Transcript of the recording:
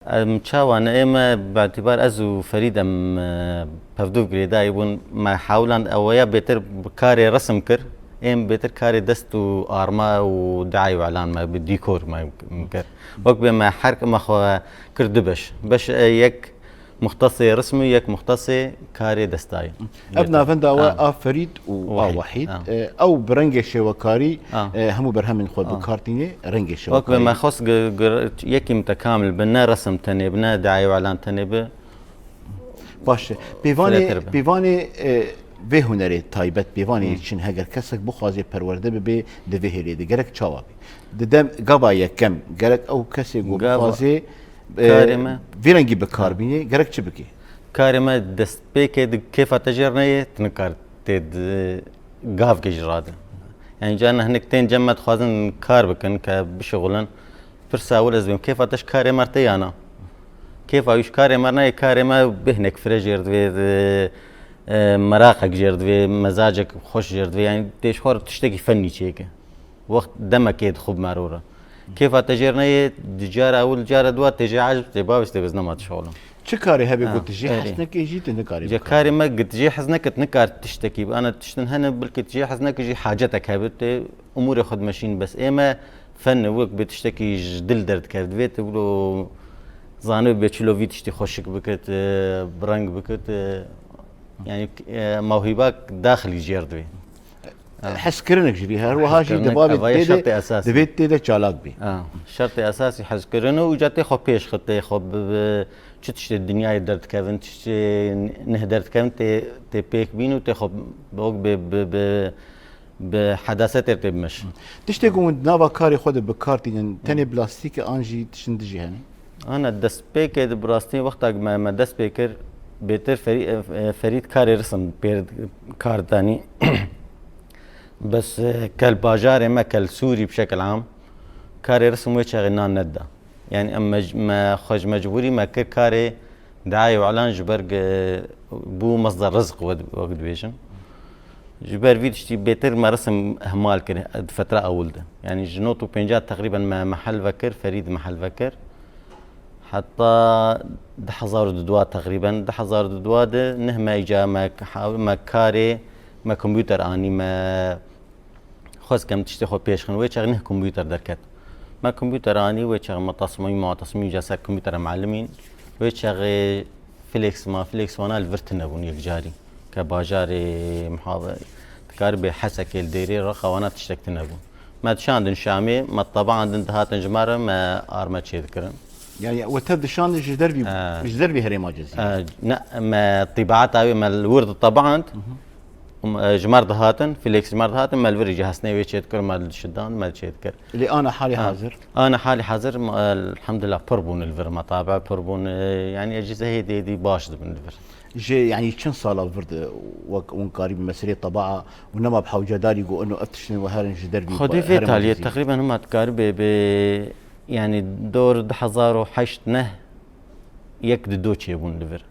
متشاوانە ئێمە باعتیبار ئەز و فەریدەم پەفدوو گرێدایی بوون ما حاولان ئەوەیە بێتر کارێ ڕسم کرد ئێم بێتر کارێ دەست و ئارما و داعی و ئەعلانمە دیکۆر کرد وەک بێمە حرکمەخوا کرد بەش یەک مختصي رسمي يك مختصي كاري دستاي ابنا فندا فريد ووحيد او برنج شوكاري همو برهم خود بكارتيني رنج شوكاري وقت ما خص يك متكامل بنا رسم تاني بنا دعاية واعلان تاني باشه بيواني به هنری تایبت بیوانی چین هگر کسک بخوازی پرورده به دوی دی گرک چاوابی ددم گابا یکم گرک او کسی گو بخوازی كارمة فيرنجي بكاربيني قالك شبكي كارمة دست بيك كيف تجرني تنكر تد قاف كجرادة يعني جانا هناك تين جمد خوازن كار بكن كبشغلن فرسا ولا زين كيف تش كارمة تيانا كيف ايش كارمة كارمة بهنك فريجر دوي مراقك جرد في مزاجك خوش جرد يعني تيش خور تشتكي فني شيك وقت دمك يدخل مرورة كيف تجرني دجارة أول جارة دوات تجي عجب تباوش تبزنا ما تشغلهم. شكاري هبي قلت تجي حسنك يجي تنكاري. جكاري ما قلت تجي حسنك تنكار تشتكي أنا تشتن هنا بلكي تجي حسنك يجي حاجتك هبت أموري خد ماشين بس إما فن وك بتشتكي جدل درد كرد بيت يقولوا زانو بيتشلو في تشتي خوشك بكت برانج بكت يعني موهبك داخلي جيرد بي. حس كرنك جريها وهاجي دبابي دبيت تيدا چالاك بي شرط اساسي حس كرنو وجاتي خو بيش خطي خو تشتي الدنيا درت كافن تشتي نهدرت كافن تي بيك بينو تي خو بوك بحداثه ترتيب مش تشتي قوم نابا كاري خود بكارتي تاني بلاستيك انجي تشندجي هاني انا دست بيك براستي وقتك ما دست بيكر بيتر فريد كاري رسم بير كار ثاني بس كالباجاري ما كالسوري بشكل عام كاري رسم ويشغلنا ندى يعني اما ما خرج مجبوري ما كاري دعاية واعلان جبرق بو مصدر رزق وقت بيجن جبر فيدشتي بيتر ما رسم اهمال كده فترة اول ده يعني جنوتو بينجات تقريبا ما محل فكر فريد محل فكر حتى 10,000 ددوات تقريبا 10,000 ددوات نه ما اجا ما كاري ما كمبيوتر اني ما خاص كم تشتي خو بيش خن ويش غنه كمبيوتر دركت ما كمبيوتر اني ويش ما تصميم جاسر كمبيوتر معلمين ويش فليكس وانا الفرتنا بني الجاري كباجاري محافظ كاربي حسك الديري رخا وانا تشتكتنا بو ما تشاندن شامي ما طبعا عند هات جماره ما ارما تشي ذكرن يعني وتد شان مش دربي هري ماجزي لا ما طباعات ما الورد طبعا جمار دهاتن فيليكس جمار دهاتن مال وري جهسني ويش يذكر مال الشدان مال شي يذكر اللي انا حالي حاضر انا حالي حاضر الحمد لله بربون الفر مطابع بربون يعني اجهزه هي دي باش من الفر جي يعني كم صاله فرد وانكاري بمسيرة طباعه ونما بحوجه داري يقول انه افتشني وهارن جدربي خدي في ايطاليا تقريبا هم تقارب يعني دور 1008 يك دوتشي بون الفر